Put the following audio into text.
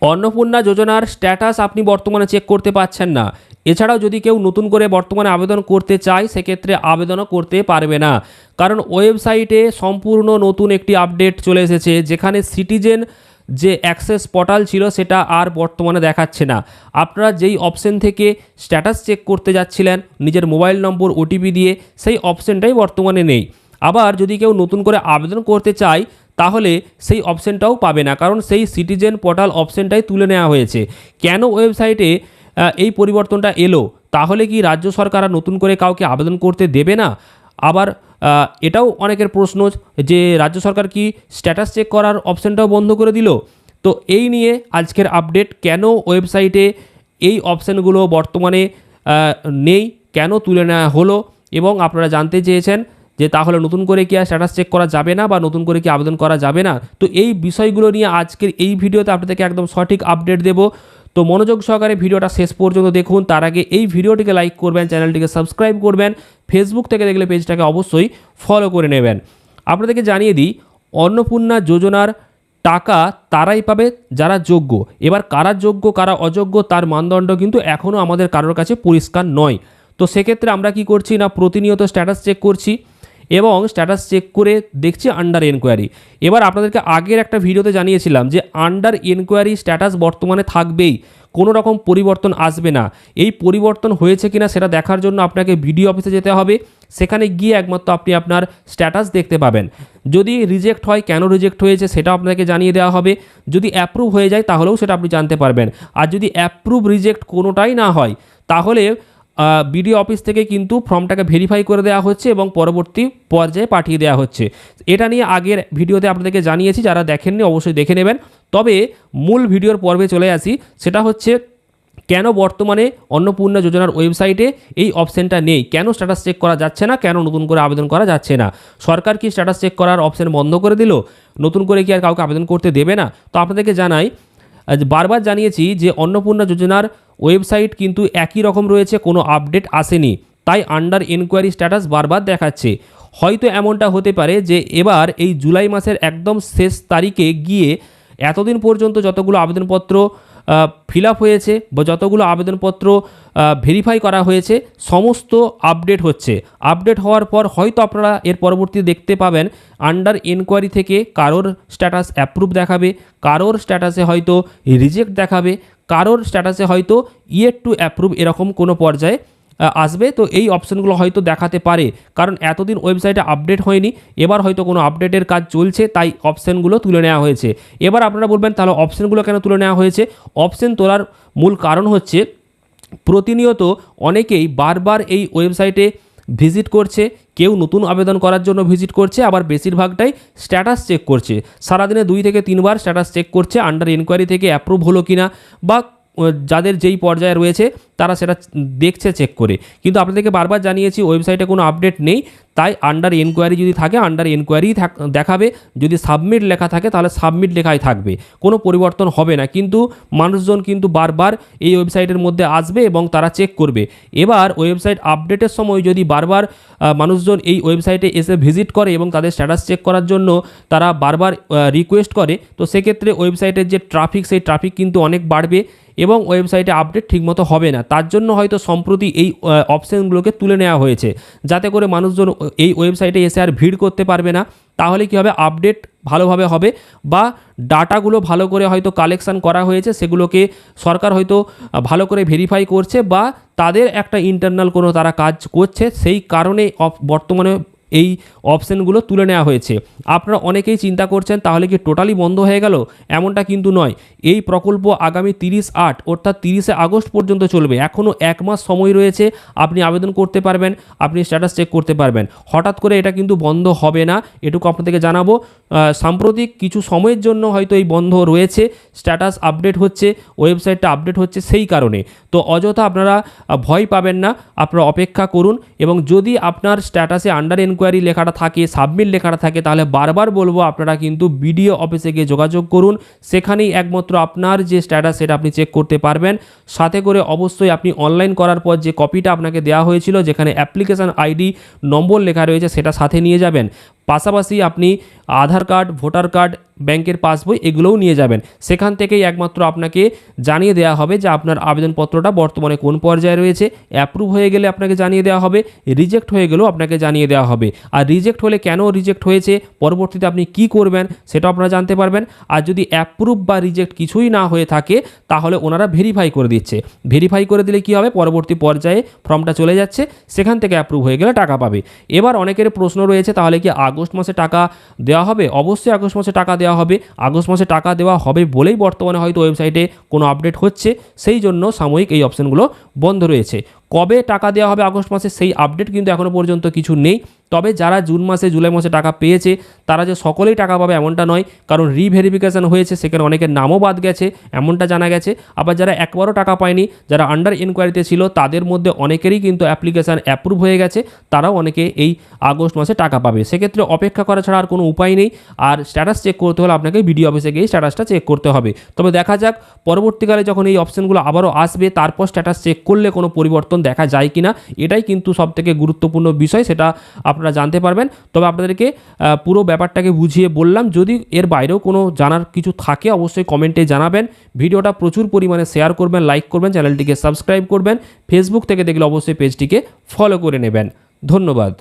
অন্নপূর্ণা যোজনার স্ট্যাটাস আপনি বর্তমানে চেক করতে পাচ্ছেন না। এছাড়াও যদি কেউ নতুন করে বর্তমানে আবেদন করতে চায় সেক্ষেত্রে আবেদনও করতে পারবে না, কারণ ওয়েবসাইটে সম্পূর্ণ নতুন একটি আপডেট চলে এসেছে, যেখানে সিটিজেন যে অ্যাক্সেস পোর্টাল ছিল সেটা আর বর্তমানে দেখাচ্ছে না। আপনারা যেই অপশন থেকে স্ট্যাটাস চেক করতে যাচ্ছিলেন নিজের মোবাইল নম্বর ওটিপি দিয়ে, সেই অপশনটাই বর্তমানে নেই। আবার যদি কেউ নতুন করে আবেদন করতে চায় তাহলে সেই অপশনটাও পাবে না, কারণ সেই সিটিজেন পোর্টাল অপশনটাই তুলে নেওয়া হয়েছে। কেন ওয়েবসাইটে এই পরিবর্তনটা এলো? তাহলে কি রাজ্য সরকার আর নতুন করে কাউকে আবেদন করতে দেবে না? আবার এটাও অনেকের প্রশ্ন যে রাজ্য সরকার কি স্ট্যাটাস চেক করার অপশনটাও বন্ধ করে দিল? তো এই নিয়ে আজকের আপডেট, কেন ওয়েবসাইটে এই অপশানগুলো বর্তমানে নেই, কেন তুলে নেওয়া হলো, এবং আপনারা জানতে চেয়েছেন যে তাহলে নতুন করে কি আর স্ট্যাটাস চেক করা যাবে না বা নতুন করে কি আবেদন করা যাবে না। তো এই বিষয়গুলো নিয়ে আজকের এই ভিডিওতে আপনাদেরকে একদম সঠিক আপডেট দেব। তো মনোযোগ সহকারে ভিডিওটা শেষ পর্যন্ত দেখুন। তার আগে এই ভিডিওটিকে লাইক করবেন, চ্যানেলটিকে সাবস্ক্রাইব করবেন, ফেসবুক থেকে দেখলে পেজটাকে অবশ্যই ফলো করে নেবেন। আপনাদেরকে জানিয়ে দিই, অন্নপূর্ণা যোজনার টাকা তারাই পাবে যারা যোগ্য। এবার কারা যোগ্য কারা অযোগ্য তার মানদণ্ড কিন্তু এখনও আমাদের কারোর কাছে পরিষ্কার নয়। তো সেক্ষেত্রে আমরা কি করছি না, প্রতিনিয়ত স্ট্যাটাস চেক করছি এবং স্ট্যাটাস চেক করে দেখছি আন্ডার এনকোয়ারি। এবার আপনাদেরকে আগের একটা ভিডিওতে জানিয়েছিলাম যে আন্ডার এনকোয়ারি স্ট্যাটাস বর্তমানে থাকবেই, কোনো রকম পরিবর্তন আসবে না। এই পরিবর্তন হয়েছে কিনা সেটা দেখার জন্য আপনাকে বিডিও অফিসে যেতে হবে। সেখানে গিয়ে একমাত্র আপনি আপনার স্ট্যাটাস দেখতে পাবেন। যদি রিজেক্ট হয়, কেন রিজেক্ট হয়েছে সেটা আপনাকে জানিয়ে দেওয়া হবে। যদি অ্যাপ্রুভ হয়ে যায় তাহলেও সেটা আপনি জানতে পারবেন। আর যদি অ্যাপ্রুভ রিজেক্ট কোনোটাই না হয় তাহলে বিডিও অফিস থেকে কিন্তু ফর্মটাকে ভেরিফাই করে দেওয়া হচ্ছে এবং পরবর্তী পর্যায়ে পাঠিয়ে দেওয়া হচ্ছে। এটা নিয়ে আগের ভিডিওতে আপনাদেরকে জানিয়েছি, যারা দেখেননি অবশ্যই দেখে নেবেন। তবে মূল ভিডিওর পর্বে চলে আসি, সেটা হচ্ছে কেন বর্তমানে অন্নপূর্ণা যোজনার ওয়েবসাইটে এই অপশানটা নেই, কেন স্ট্যাটাস চেক করা যাচ্ছে না, কেন নতুন করে আবেদন করা যাচ্ছে না। সরকার কি স্ট্যাটাস চেক করার অপশান বন্ধ করে দিল? নতুন করে কি আর কাউকে আবেদন করতে দেবে না? তো আপনাদেরকে জানাই, বারবার জানিয়েছি যে অন্নপূর্ণা যোজনার ওয়েবসাইট কিন্তু একই রকম রয়েছে, কোনো আপডেট আসেনি, তাই আন্ডার এনকোয়ারি স্ট্যাটাস বারবার দেখাচ্ছে। হয়তো এমনটা হতে পারে যে এবার এই জুলাই মাসের একদম শেষ তারিখে গিয়ে এতদিন পর্যন্ত যতগুলো আবেদনপত্র ফিল আপ হয়েছে বা যতগুলো আবেদনপত্র ভেরিফাই করা হয়েছে সমস্ত আপডেট হচ্ছে। আপডেট হওয়ার পর হয়তো আপনারা এর পরবর্তী দেখতে পাবেন আন্ডার এনকোয়ারি থেকে কারোর স্ট্যাটাস অ্যাপ্রুভ দেখাবে, কারোর স্ট্যাটাসে হয়তো রিজেক্ট দেখাবে, কারোর স্ট্যাটাসে হয়তো ইয়েট টু অ্যাপ্রুভ এরকম কোনো পর্যায়ে আসবে। তো এই অপশানগুলো হয়তো দেখাতে পারে, কারণ এতদিন ওয়েবসাইটে আপডেট হয়নি, এবার হয়তো কোনো আপডেটের কাজ চলছে তাই অপশানগুলো তুলে নেওয়া হয়েছে। এবার আপনারা বলবেন তাহলে অপশানগুলো কেন তুলে নেওয়া হয়েছে? অপশান তোলার মূল কারণ হচ্ছে প্রতিনিয়ত অনেকেই বারবার এই ওয়েবসাইটে ভিজিট করছে, কেউ নতুন আবেদন করার জন্য ভিজিট করছে, আবার বেশিরভাগটাই স্ট্যাটাস চেক করছে। সারাদিনে 2 থেকে 3 বার স্ট্যাটাস চেক করছে আন্ডার এনকোয়ারি থেকে অ্যাপ্রুভ হলো কিনা, বা যাদের যেই পর্যায়ে রয়েছে তারা সেটা দেখছে চেক করে। কিন্তু আপনাদেরকে বারবার জানিয়েছি ওয়েবসাইটে কোনো আপডেট নেই, তাই আন্ডার এনকোয়ারি যদি থাকে আন্ডার এনকোয়ারি দেখাবে, যদি সাবমিট লেখা থাকে তাহলে সাবমিট লেখাই থাকবে, কোনো পরিবর্তন হবে না। কিন্তু মানুষজন কিন্তু বারবার এই ওয়েবসাইটের মধ্যে আসবে এবং তারা চেক করবে। এবার ওয়েবসাইট আপডেটের সময় যদি বারবার মানুষজন এই ওয়েবসাইটে এসে ভিজিট করে এবং তাদের স্ট্যাটাস চেক করার জন্য তারা বারবার রিকোয়েস্ট করে, তো সেক্ষেত্রে ওয়েবসাইটের যে ট্রাফিক সেই ট্রাফিক কিন্তু অনেক বাড়বে এবং ওয়েবসাইটে আপডেট ঠিকমতো হবে না। তার জন্য হয়তো সম্প্রতি এই অপশানগুলোকে তুলে নেওয়া হয়েছে, যাতে করে মানুষজন এই ওয়েবসাইটে এসে আর ভিড় করতে পারবে না। তাহলে কী হবে, আপডেট ভালোভাবে হবে বা ডাটাগুলো ভালো করে হয়তো কালেকশান করা হয়েছে সেগুলোকে সরকার হয়তো ভালো করে ভেরিফাই করছে, বা তাদের একটা ইন্টারনাল কোনো তারা কাজ করছে, সেই কারণে বর্তমানে এই অপশানগুলো তুলে নেওয়া হয়েছে। আপনারা অনেকেই চিন্তা করছেন তাহলে কি টোটালি বন্ধ হয়ে গেল? এমনটা কিন্তু নয়। এই প্রকল্প আগামী 30/8 অর্থাৎ 30শে আগস্ট পর্যন্ত চলবে। এখনও 1 মাস সময় রয়েছে, আপনি আবেদন করতে পারবেন, আপনি স্ট্যাটাস চেক করতে পারবেন। হঠাৎ করে এটা কিন্তু বন্ধ হবে না, এটুকু আপনাদেরকে জানাবো। সাম্প্রতিক কিছু সময়ের জন্য হয়তো এই বন্ধ রয়েছে, স্ট্যাটাস আপডেট হচ্ছে, ওয়েবসাইটটা আপডেট হচ্ছে সেই কারণে। তো অযথা আপনারা ভয় পাবেন না, আপনারা অপেক্ষা করুন। এবং যদি আপনার স্ট্যাটাসে আন্ডার এনকোয়ারি লেখাটা থাকে, সাবমিট লেখাটা থাকে, তাহলে বারবার বলবো আপনারা কিন্তু বিডিও অফিসে গিয়ে যোগাযোগ করুন। সেখানেই একমাত্র আপনার যে স্ট্যাটাস সেটা আপনি চেক করতে পারবেন। সাথে করে অবশ্যই আপনি অনলাইন করার পর যে কপিটা আপনাকে দেওয়া হয়েছিল, যেখানে অ্যাপ্লিকেশান আইডি নম্বর লেখা রয়েছে, সেটা সাথে নিয়ে যাবেন। পাশাপাশি আপনি আধার কার্ড, ভোটার কার্ড ব্যাংকের পাসবই এগুলোও নিয়ে যাবেন। সেখান থেকেই একমাত্র আপনাকে জানিয়ে দেওয়া হবে যে আপনার আবেদনপত্রটা বর্তমানে কোন পর্যায়ে রয়েছে। অ্যাপ্রুভ হয়ে গেলে আপনাকে জানিয়ে দেওয়া হবে, রিজেক্ট হয়ে গেলেও আপনাকে জানিয়ে দেওয়া হবে। আর রিজেক্ট হলে কেন রিজেক্ট হয়েছে, পরবর্তীতে আপনি কি করবেন সেটাও আপনারা জানতে পারবেন। আর যদি অ্যাপ্রুভ বা রিজেক্ট কিছুই না হয়ে থাকে তাহলে ওনারা ভেরিফাই করে দিচ্ছে। ভেরিফাই করে দিলে কি হবে, পরবর্তী পর্যায়ে ফর্মটা চলে যাচ্ছে, সেখান থেকে অ্যাপ্রুভ হয়ে গেলে টাকা পাবে। এবার অনেকের প্রশ্ন রয়েছে, তাহলে কি আগস্ট মাসে টাকা দেওয়া হবে? অবশ্যই আগস্ট মাসে টাকা দেওয়া হবে। আগস্ট মাসে টাকা দেওয়া হবে বলেই বর্তমানে হয়তো ওয়েবসাইটে কোনো আপডেট হচ্ছে, সেই জন্য সাময়িক এই অপশানগুলো বন্ধ রয়েছে। কবে টাকা দেওয়া হবে আগস্ট মাসে সেই আপডেট কিন্তু এখনও পর্যন্ত কিছু নেই। তবে যারা জুন মাসে জুলাই মাসে টাকা পেয়েছে তারা যে সকলেই টাকা পাবে এমনটা নয়, কারণ রিভেরিফিকেশান হয়েছে, সেখানে অনেকের নামও বাদ গেছে এমনটা জানা গেছে। আবার যারা একবারও টাকা পায়নি, যারা আন্ডার ইনকোয়ারিতে ছিল, তাদের মধ্যে অনেকেরই কিন্তু অ্যাপ্লিকেশান অ্যাপ্রুভ হয়ে গেছে, তারাও অনেকে এই আগস্ট মাসে টাকা পাবে। সেক্ষেত্রে অপেক্ষা করা ছাড়া আর কোনো উপায় নেই। আর স্ট্যাটাস চেক করতে হলে আপনাকে বিডিও অফিসে গিয়ে স্ট্যাটাসটা চেক করতে হবে। তবে দেখা যাক পরবর্তীকালে যখন এই অপশানগুলো আবারও আসবে তারপর স্ট্যাটাস চেক করলে কোনো পরিবর্তন দেখা যায় কিনা, এটাই কিন্তু সবথেকে গুরুত্বপূর্ণ বিষয়, সেটা আপনারা জানতে পারবেন। তবে আপনাদেরকে পুরো ব্যাপারটাকে বুঝিয়ে বললাম। যদি এর বাইরেও কোনো জানার কিছু থাকে অবশ্যই কমেন্টে জানাবেন। ভিডিওটা প্রচুর পরিমাণে শেয়ার করবেন, লাইক করবেন, চ্যানেলটিকে সাবস্ক্রাইব করবেন। ফেসবুক থেকে দেখলে অবশ্যই পেজটিকে ফলো করে নেবেন। ধন্যবাদ।